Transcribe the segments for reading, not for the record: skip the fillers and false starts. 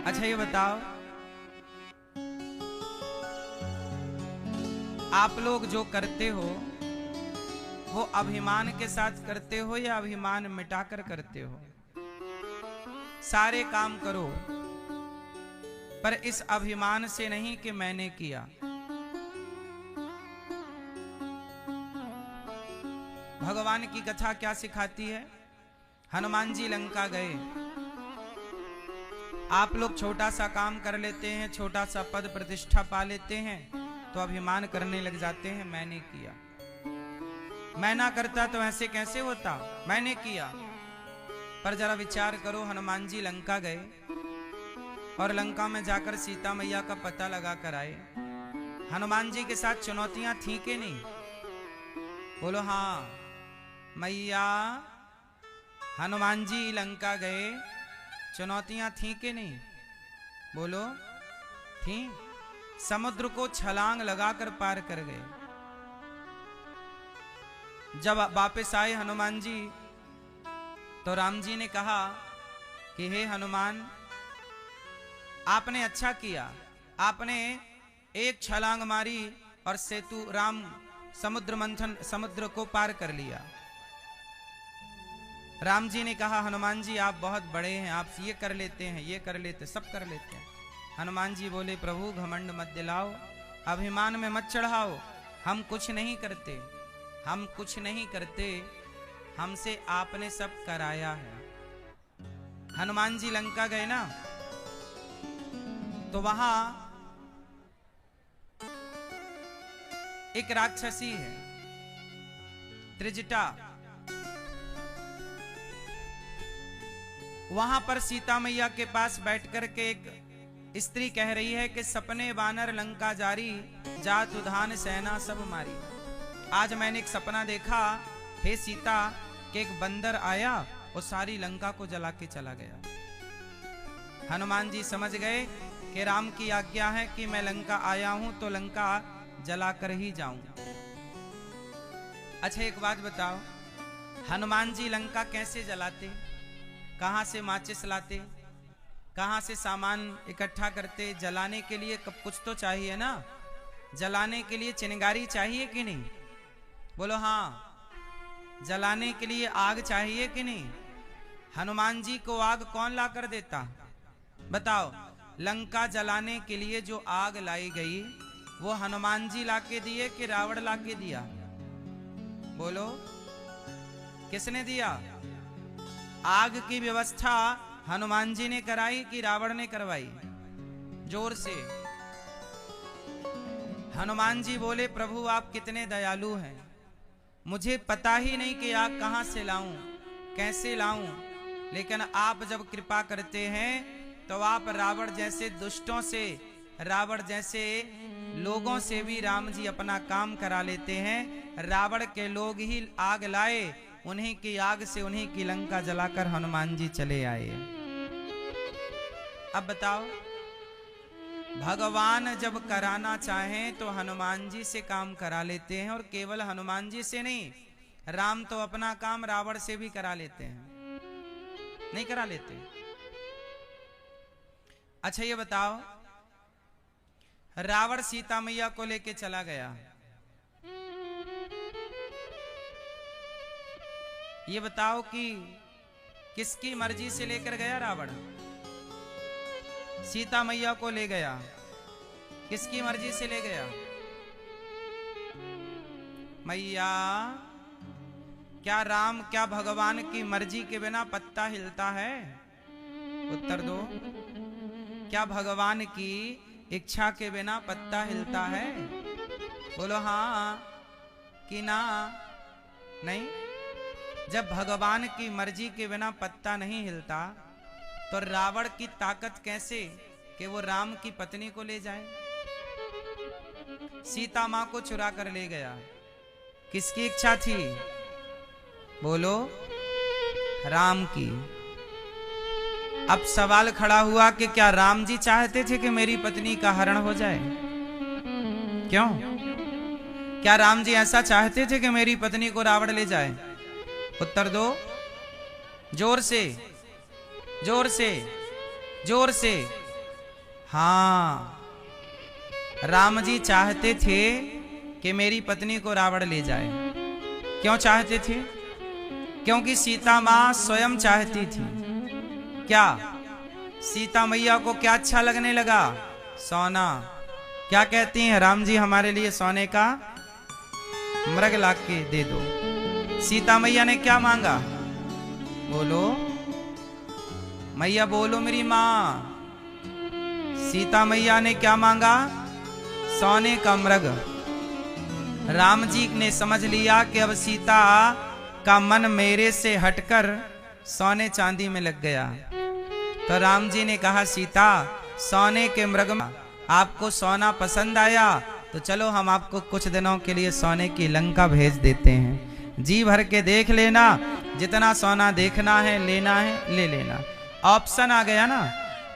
अच्छा ये बताओ, आप लोग जो करते हो वो अभिमान के साथ करते हो या अभिमान मिटाकर करते हो? सारे काम करो पर इस अभिमान से नहीं कि मैंने किया। भगवान की कथा क्या सिखाती है? हनुमान जी लंका गए, आप लोग छोटा सा काम कर लेते हैं, छोटा सा पद प्रतिष्ठा पा लेते हैं तो अभिमान करने लग जाते हैं, मैंने किया। मैं ना करता तो ऐसे कैसे होता, मैंने किया। पर जरा विचार करो, हनुमान जी लंका गए और लंका में जाकर सीता मैया का पता लगा कर आए। हनुमान जी के साथ चुनौतियां थी कि नहीं? बोलो हाँ। मैया, हनुमान जी लंका गए, चुनौतियां थी कि नहीं? बोलो थी। समुद्र को छलांग लगाकर पार कर गए। जब वापस आए हनुमान जी तो राम जी ने कहा कि हे हनुमान, आपने अच्छा किया, आपने एक छलांग मारी और सेतु राम समुद्र मंथन समुद्र को पार कर लिया। राम जी ने कहा हनुमान जी आप बहुत बड़े हैं, आप ये कर लेते हैं, ये कर लेते, सब कर लेते हैं। हनुमान जी बोले प्रभु घमंड मत दिलाओ, अभिमान में मत चढ़ाओ, हम कुछ नहीं करते, हम कुछ नहीं करते, हमसे आपने सब कराया है। हनुमान जी लंका गए ना, तो वहां एक राक्षसी है त्रिजटा। वहां पर सीता मैया के पास बैठकर के एक स्त्री कह रही है कि सपने बानर लंका जारी, जात उधान सेना सब मारी। आज मैंने एक सपना देखा, हे सीता, कि एक बंदर आया और सारी लंका को जला के चला गया। हनुमान जी समझ गए कि राम की आज्ञा है कि मैं लंका आया हूं तो लंका जलाकर ही जाऊं। अच्छा एक बात बताओ, हनुमान जी लंका कैसे जलाते? कहां से माचिस लाते, कहां से सामान इकट्ठा करते? जलाने के लिए कुछ तो चाहिए ना, जलाने के लिए चिंगारी चाहिए कि नहीं? बोलो हाँ। जलाने के लिए आग चाहिए कि नहीं? हनुमान जी को आग कौन ला कर देता? बताओ। लंका जलाने के लिए जो आग लाई गई वो हनुमान जी लाके दिए कि रावण लाके दिया? बोलो किसने दिया? आग की व्यवस्था हनुमान जी ने कराई कि रावण ने करवाई? जोर से। हनुमान जी बोले प्रभु आप कितने दयालु हैं, मुझे पता ही नहीं कि आग कहां से लाऊं, कैसे लाऊं, लेकिन आप जब कृपा करते हैं तो आप रावण जैसे दुष्टों से, रावण जैसे लोगों से भी राम जी अपना काम करा लेते हैं। रावण के लोग ही आग लाए, उन्हीं की आग से उन्हीं की लंका जलाकर हनुमान जी चले आए। अब बताओ, भगवान जब कराना चाहें तो हनुमान जी से काम करा लेते हैं, और केवल हनुमान जी से नहीं, राम तो अपना काम रावण से भी करा लेते हैं, नहीं करा लेते? अच्छा ये बताओ, रावण सीता मैया को लेके चला गया, ये बताओ कि किसकी मर्जी से लेकर गया रावण? सीता मैया को ले गया, किसकी मर्जी से ले गया? मैया, क्या राम, क्या भगवान की मर्जी के बिना पत्ता हिलता है? उत्तर दो। क्या भगवान की इच्छा के बिना पत्ता हिलता है? बोलो हाँ कि ना? नहीं। जब भगवान की मर्जी के बिना पत्ता नहीं हिलता तो रावण की ताकत कैसे कि वो राम की पत्नी को ले जाए? सीता मां को चुरा कर ले गया, किसकी इच्छा थी? बोलो राम की। अब सवाल खड़ा हुआ कि क्या राम जी चाहते थे कि मेरी पत्नी का हरण हो जाए? क्यों? क्या राम जी ऐसा चाहते थे कि मेरी पत्नी को रावण ले जाए? उत्तर दो जोर से, जोर से, जोर से। हाँ, राम जी चाहते थे कि मेरी पत्नी को रावण ले जाए। क्यों चाहते थे? क्योंकि सीता माँ स्वयं चाहती थी। क्या सीता मैया को क्या अच्छा लगने लगा? सोना। क्या कहती हैं? राम जी हमारे लिए सोने का मृग ला के दे दो। सीता मैया ने क्या मांगा? बोलो मैया, बोलो मेरी माँ। सीता मैया ने क्या मांगा? सोने का मृग। राम जी ने समझ लिया कि अब सीता का मन मेरे से हटकर सोने चांदी में लग गया। तो राम जी ने कहा, सीता सोने के मृग में आपको सोना पसंद आया तो चलो हम आपको कुछ दिनों के लिए सोने की लंका भेज देते हैं। जी भर के देख लेना, जितना सोना देखना है लेना है ले लेना। ऑप्शन आ गया ना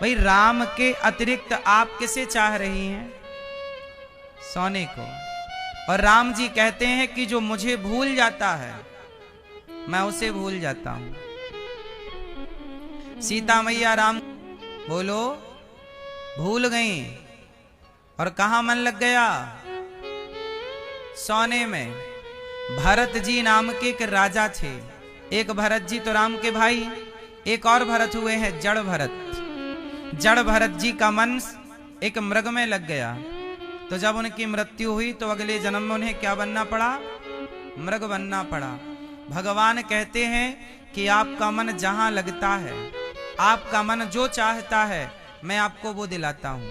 भाई। राम के अतिरिक्त आप किसे चाह रही हैं? सोने को। और राम जी कहते हैं कि जो मुझे भूल जाता है मैं उसे भूल जाता हूं। सीता मैया राम बोलो भूल गई। और कहां मन लग गया? सोने में। भरत जी नाम के एक राजा थे। एक भरत जी तो राम के भाई, एक और भरत हुए हैं जड़ भरत। जड़ भरत जी का मन एक मृग में लग गया। तो जब उनकी मृत्यु हुई तो अगले जन्म में उन्हें क्या बनना पड़ा? मृग बनना पड़ा। भगवान कहते हैं कि आपका मन जहां लगता है, आपका मन जो चाहता है मैं आपको वो दिलाता हूं।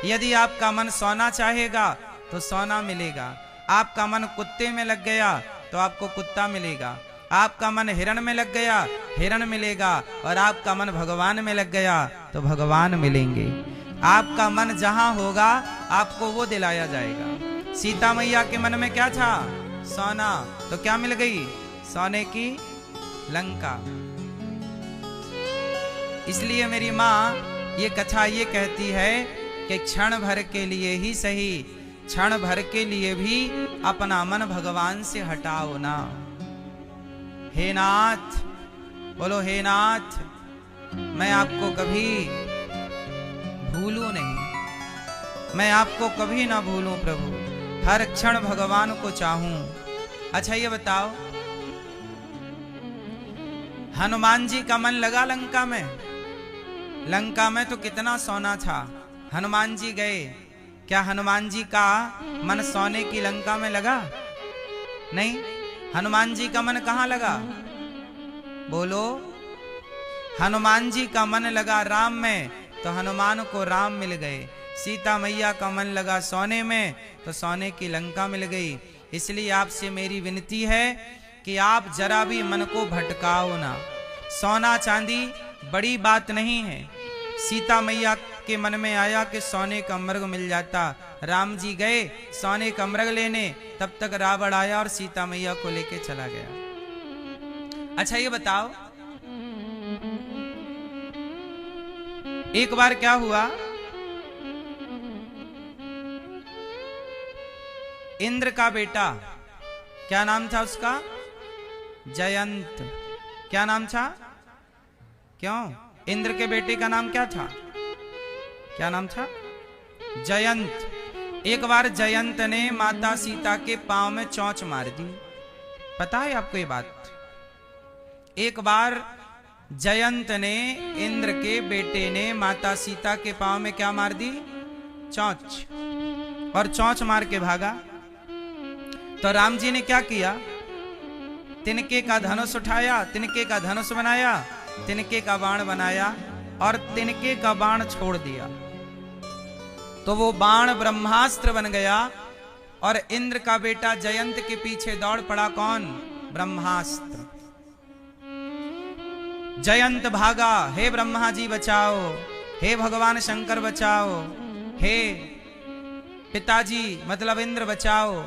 यदि आपका मन सोना चाहेगा तो सोना मिलेगा। आपका मन कुत्ते में लग गया तो आपको कुत्ता मिलेगा। आपका मन हिरण में लग गया, हिरण मिलेगा। और आपका मन भगवान में लग गया तो भगवान मिलेंगे। आपका मन जहां होगा आपको वो दिलाया जाएगा। सीता मैया के मन में क्या था? सोना। तो क्या मिल गई? सोने की लंका। इसलिए मेरी माँ ये कथा ये कहती है कि क्षण भर के लिए ही सही, क्षण भर के लिए भी अपना मन भगवान से हटाओ ना। हे नाथ, बोलो हे नाथ, मैं आपको कभी भूलूं नहीं, मैं आपको कभी ना भूलूं प्रभु, हर क्षण भगवान को चाहूं। अच्छा ये बताओ, हनुमान जी का मन लगा लंका में? लंका में तो कितना सोना था। हनुमान जी गए, क्या हनुमान जी का मन सोने की लंका में लगा? नहीं। हनुमान जी का मन कहाँ लगा? बोलो। हनुमान जी का मन लगा राम में तो हनुमान को राम मिल गए। सीता मैया का मन लगा सोने में तो सोने की लंका मिल गई। इसलिए आपसे मेरी विनती है कि आप जरा भी मन को भटकाओ ना। सोना चांदी बड़ी बात नहीं है। सीता मैया के मन में आया कि सोने का मृग मिल जाता। राम जी गए सोने का मृग लेने, तब तक रावण आया और सीता मैया को लेके चला गया। अच्छा ये बताओ, एक बार क्या हुआ, इंद्र का बेटा, क्या नाम था उसका? जयंत। क्या नाम था? क्यों? इंद्र के बेटे का नाम क्या था? क्या नाम था? जयंत। एक बार जयंत ने माता सीता के पांव में चोंच मार दी। पता है आपको ये बात? एक बार जयंत ने, इंद्र के बेटे ने माता सीता के पांव में क्या मार दी? चोंच। और चोंच मार के भागा। तो राम जी ने क्या किया? तिनके का धनुष उठाया, तिनके का धनुष बनाया, तिनके का बाण बनाया और तिनके का बाण छोड़ दिया। तो वो बाण ब्रह्मास्त्र बन गया और इंद्र का बेटा जयंत के पीछे दौड़ पड़ा। कौन? ब्रह्मास्त्र। जयंत भागा, हे ब्रह्मा जी बचाओ, हे भगवान शंकर बचाओ, हे पिताजी मतलब इंद्र बचाओ।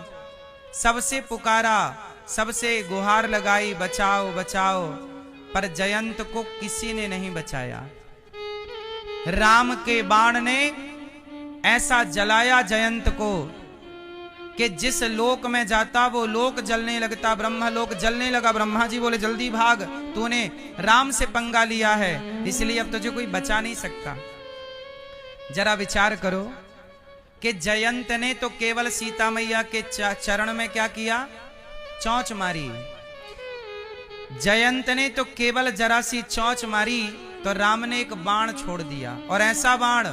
सबसे पुकारा, सबसे गुहार लगाई, बचाओ बचाओ, पर जयंत को किसी ने नहीं बचाया। राम के बाण ने ऐसा जलाया जयंत को कि जिस लोक में जाता वो लोक जलने लगता, ब्रह्मा लोक जलने लगा। ब्रह्मा जी बोले जल्दी भाग, तूने राम से पंगा लिया है, इसलिए अब तुझे कोई बचा नहीं सकता। जरा विचार करो कि जयंत ने तो केवल सीता मैया के चरण में क्या किया, चोंच मारी। जयंत ने तो केवल जरा सी चोंच मारी तो राम ने एक बाण छोड़ दिया, और ऐसा बाण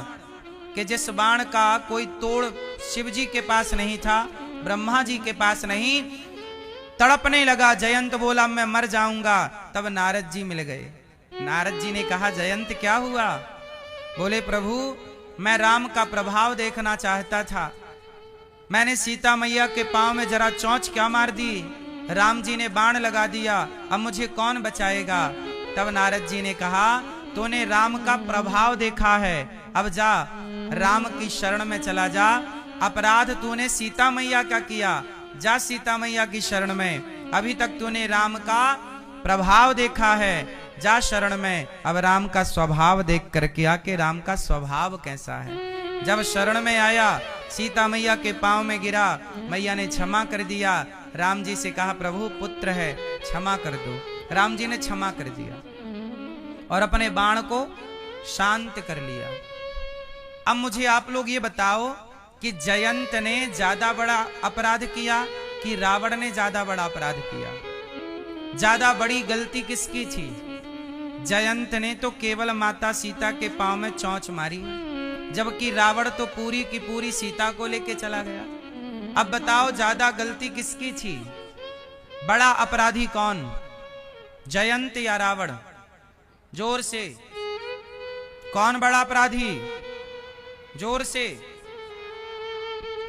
कि जिस बाण का कोई तोड़ शिव जी के पास नहीं था, ब्रह्मा जी के पास नहीं। तड़पने लगा, जयंत बोला मैं मर जाऊंगा। तब नारद जी मिल गए। नारद जी ने कहा जयंत क्या हुआ? बोले प्रभु मैं राम का प्रभाव देखना चाहता था, मैंने सीता मैया के पांव में जरा चोंच क्या मार दी, राम जी ने बाण लगा दिया, अब मुझे कौन बचाएगा? तब नारद जी ने कहा तूने राम का प्रभाव देखा है, अब जा राम की शरण में चला जा। अपराध तूने सीता मैया का किया, जा सीता मैया की शरण में। अभी तक तूने राम का प्रभाव देखा है, जा शरण में। अब राम का स्वभाव देख करके आके राम का स्वभाव कैसा है। जब शरण में आया, सीता मैया के पांव में गिरा, मैया ने क्षमा कर दिया। राम जी से कहा प्रभु पुत्र है क्षमा कर दो। राम जी ने क्षमा कर दिया और अपने बाण को शांत कर लिया। अब मुझे आप लोग ये बताओ कि जयंत ने ज्यादा बड़ा अपराध किया कि रावण ने ज्यादा बड़ा अपराध किया? ज्यादा बड़ी गलती किसकी थी? जयंत ने तो केवल माता सीता के पांव में चोंच मारी, जबकि रावण तो पूरी की पूरी सीता को लेके चला गया। अब बताओ ज्यादा गलती किसकी थी? बड़ा अपराधी कौन, जयंत या रावण? जोर से, कौन बड़ा अपराधी? जोर से,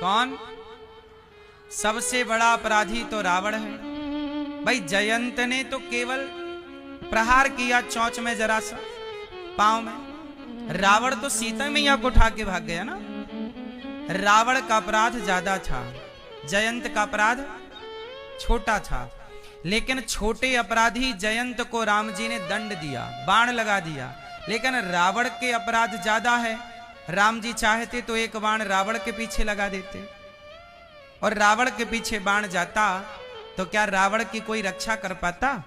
कौन? सबसे बड़ा अपराधी तो रावण है। भाई जयंत ने तो केवल प्रहार किया चोंच में जरा सा पांव में, रावण तो सीता मैया को उठा के भाग गया ना। रावण का अपराध ज्यादा था, जयंत का अपराध छोटा था। लेकिन छोटे अपराधी जयंत को राम जी ने दंड दिया, बाण लगा दिया। लेकिन रावण के अपराध ज्यादा है। राम जी चाहते तो एक बाण रावण के पीछे लगा देते, और रावण के पीछे बाण जाता तो क्या रावण की कोई रक्षा कर पाता?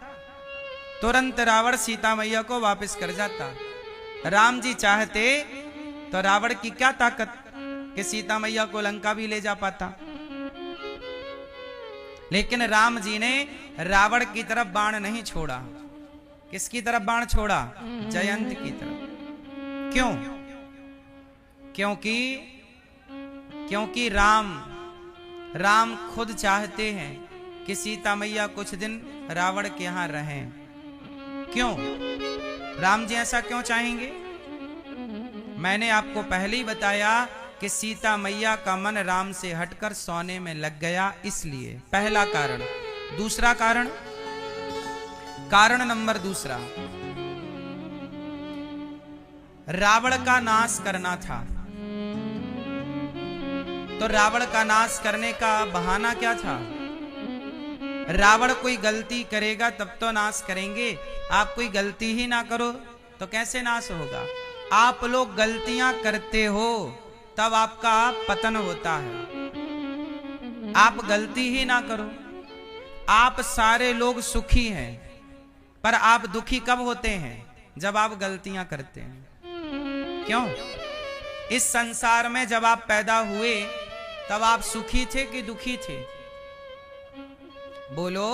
तुरंत रावण सीता मैया को वापस कर जाता। राम जी चाहते तो रावण की क्या ताकत कि सीता मैया को लंका भी ले जा पाता। लेकिन राम जी ने रावण की तरफ बाण नहीं छोड़ा। किसकी तरफ बाण छोड़ा? जयंत की तरफ। क्यों? क्योंकि राम खुद चाहते हैं कि सीता मैया कुछ दिन रावण के यहां रहें। क्यों राम जी ऐसा क्यों चाहेंगे? मैंने आपको पहले ही बताया कि सीता मैया का मन राम से हटकर सोने में लग गया, इसलिए पहला कारण। दूसरा कारण नंबर दूसरा, रावण का नाश करना था। तो रावण का नाश करने का बहाना क्या था? रावण कोई गलती करेगा तब तो नाश करेंगे, आप कोई गलती ही ना करो तो कैसे नाश होगा? आप लोग गलतियां करते हो तब आपका पतन होता है। आप गलती ही ना करो। आप सारे लोग सुखी हैं, पर आप दुखी कब होते हैं? जब आप गलतियां करते हैं। क्यों? इस संसार में जब आप पैदा हुए तब आप सुखी थे कि दुखी थे? बोलो,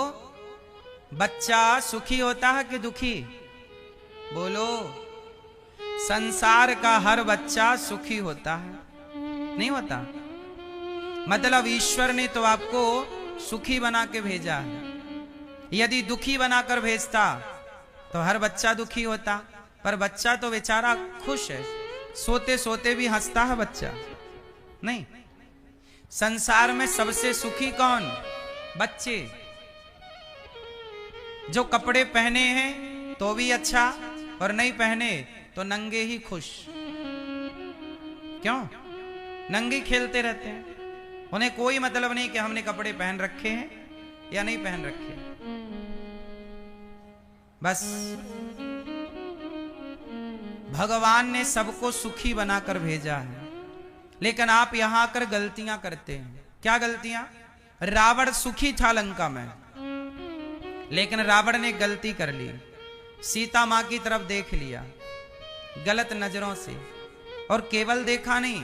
बच्चा सुखी होता है कि दुखी? बोलो, संसार का हर बच्चा सुखी होता है? नहीं होता। मतलब ईश्वर ने तो आपको सुखी बना के भेजा है। यदि दुखी बनाकर भेजता तो हर बच्चा दुखी होता, पर बच्चा तो बेचारा खुश है, सोते सोते भी हंसता है बच्चा। नहीं, संसार में सबसे सुखी कौन? बच्चे। जो कपड़े पहने हैं तो भी अच्छा, और नहीं पहने तो नंगे ही खुश। क्यों? नंगे खेलते रहते हैं, उन्हें कोई मतलब नहीं कि हमने कपड़े पहन रखे हैं या नहीं पहन रखे। बस भगवान ने सबको सुखी बनाकर भेजा है, लेकिन आप यहां आकर गलतियां करते हैं। क्या गलतियां? रावण सुखी था लंका में, लेकिन रावण ने गलती कर ली। सीता मां की तरफ देख लिया गलत नजरों से, और केवल देखा नहीं,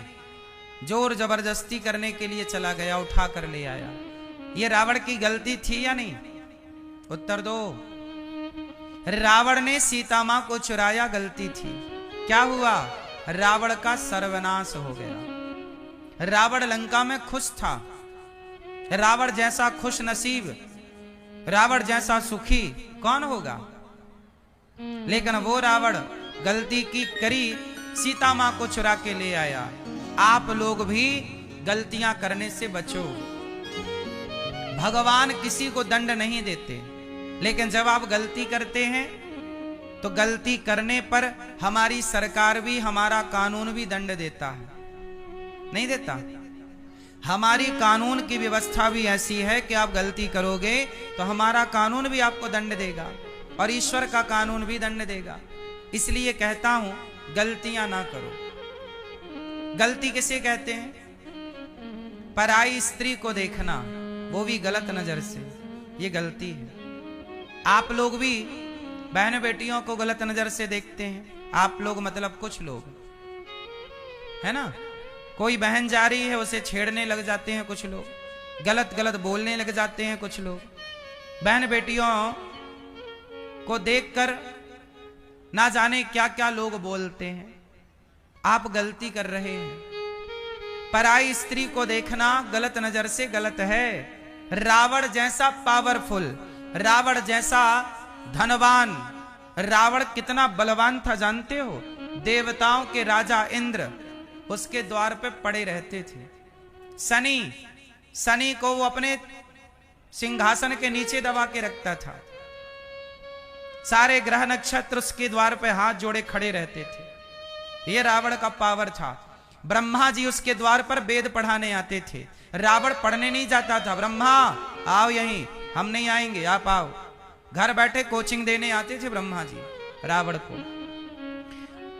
जोर जबरदस्ती करने के लिए चला गया, उठा कर ले आया। ये रावण की गलती थी या नहीं? उत्तर दो। रावण ने सीता मां को चुराया, गलती थी। क्या हुआ? रावण का सर्वनाश हो गया। रावण लंका में खुश था। रावण जैसा खुश नसीब, रावण जैसा सुखी कौन होगा? लेकिन वो रावण गलती की करी, सीता मां को चुरा के ले आया। आप लोग भी गलतियां करने से बचो। भगवान किसी को दंड नहीं देते, लेकिन जब आप गलती करते हैं तो गलती करने पर हमारी सरकार भी, हमारा कानून भी दंड देता है, नहीं देता? हमारी कानून की व्यवस्था भी ऐसी है कि आप गलती करोगे तो हमारा कानून भी आपको दंड देगा और ईश्वर का कानून भी दंड देगा। इसलिए कहता हूं, गलतियां ना करो। गलती किसे कहते हैं? पराई स्त्री को देखना, वो भी गलत नजर से, ये गलती है। आप लोग भी बहन बेटियों को गलत नजर से देखते हैं। आप लोग मतलब कुछ लोग, है ना? कोई बहन जा रही है, उसे छेड़ने लग जाते हैं कुछ लोग, गलत गलत बोलने लग जाते हैं कुछ लोग। बहन बेटियों को देखकर ना जाने क्या क्या लोग बोलते हैं। आप गलती कर रहे हैं। पराई स्त्री को देखना गलत नजर से गलत है। रावण जैसा पावरफुल, रावण जैसा धनवान, रावण कितना बलवान था जानते हो? देवताओं के राजा इंद्र उसके द्वार पे पड़े रहते थे। शनि को वो अपने सिंहासन के नीचे दबा के रखता था। सारे ग्रह नक्षत्र उसके द्वार पे हाथ जोड़े खड़े रहते थे। ये रावण का पावर था। ब्रह्मा जी उसके द्वार पर वेद पढ़ाने आते थे। रावण पढ़ने नहीं जाता था। ब्रह्मा आओ यहीं, हम नहीं आएंगे, आप आओ। घर बैठे कोचिंग देने आते थे ब्रह्मा जी रावण को।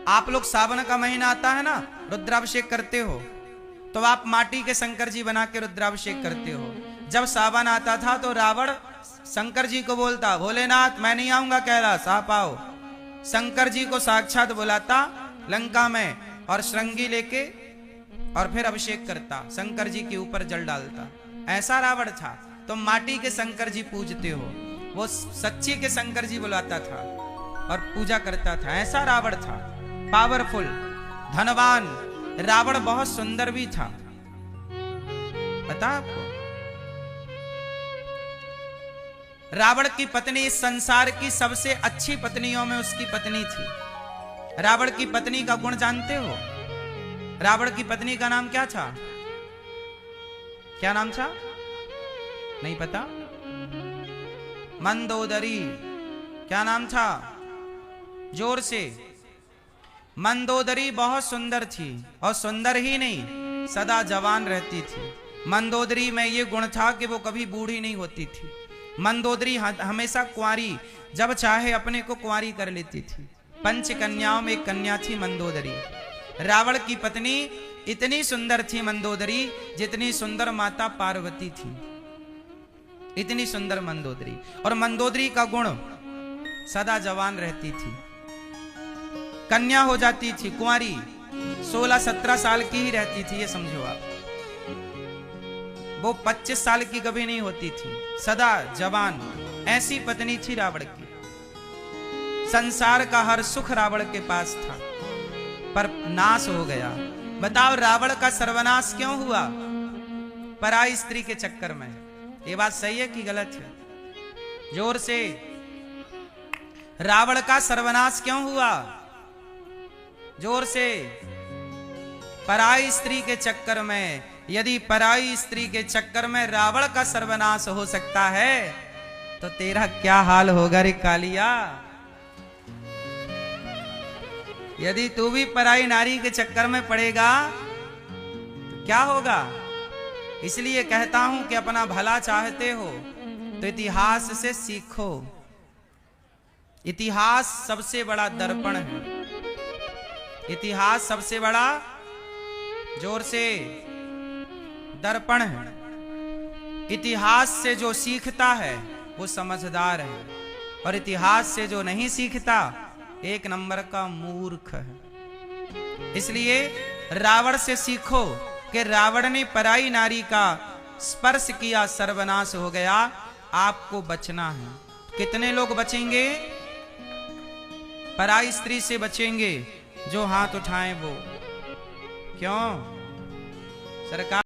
आप लोग सावन का महीना आता है ना, रुद्राभिषेक करते हो, तो आप माटी के शंकर जी बना के रुद्राभिषेक करते हो। जब सावन आता था तो रावण शंकर जी को बोलता, भोलेनाथ मैं नहीं आऊंगा कैलाश, आप आओ। शंकर जी को साक्षात बुलाता लंका में और श्रृंगी लेके और फिर अभिषेक करता, शंकर जी के ऊपर जल डालता। ऐसा रावण था। तुम माटी के शंकर जी पूजते हो, वो सच्ची के शंकर जी बुलाता था और पूजा करता था। ऐसा रावण था, पावरफुल, धनवान। रावण बहुत सुंदर भी था, पता आपको? रावण की पत्नी इस संसार की सबसे अच्छी पत्नियों में उसकी पत्नी थी। रावण की पत्नी का गुण जानते हो? रावण की पत्नी का नाम क्या था? क्या नाम था? नहीं पता? मंदोदरी। क्या नाम था? जोर से। मंदोदरी बहुत सुंदर थी, और सुंदर ही नहीं, सदा जवान रहती थी। मंदोदरी में ये गुण था कि वो कभी बूढ़ी नहीं होती थी। मंदोदरी हमेशा कुंवारी, जब चाहे अपने को कुंवारी कर लेती थी। पंच कन्याओं में एक कन्या थी मंदोदरी। रावण की पत्नी इतनी सुंदर थी मंदोदरी, जितनी सुंदर माता पार्वती थी, इतनी सुंदर मंदोदरी। और मंदोदरी का गुण, सदा जवान रहती थी। कन्या हो जाती थी, कुंवारी, 16-17 साल की ही रहती थी, ये समझो आप। वो 25 साल की कभी नहीं होती थी, सदा जवान। ऐसी पत्नी थी रावण की। संसार का हर सुख रावण के पास था, पर नाश हो गया। बताओ रावण का सर्वनाश क्यों हुआ? पराई स्त्री के चक्कर में। ये बात सही है कि गलत है? जोर से। रावण का सर्वनाश क्यों हुआ? जोर से। पराई स्त्री के चक्कर में। यदि पराई स्त्री के चक्कर में रावण का सर्वनाश हो सकता है, तो तेरा क्या हाल होगा रे कालिया? यदि तू भी पराई नारी के चक्कर में पड़ेगा तो क्या होगा? इसलिए कहता हूं कि अपना भला चाहते हो तो इतिहास से सीखो। इतिहास सबसे बड़ा दर्पण है। इतिहास सबसे बड़ा, जोर से, दर्पण है। इतिहास से जो सीखता है वो समझदार है, और इतिहास से जो नहीं सीखता एक नंबर का मूर्ख है। इसलिए रावण से सीखो कि रावण ने पराई नारी का स्पर्श किया, सर्वनाश हो गया। आपको बचना है। कितने लोग बचेंगे? पराई स्त्री से बचेंगे जो हाथ उठाएं वो। क्यों? सरकार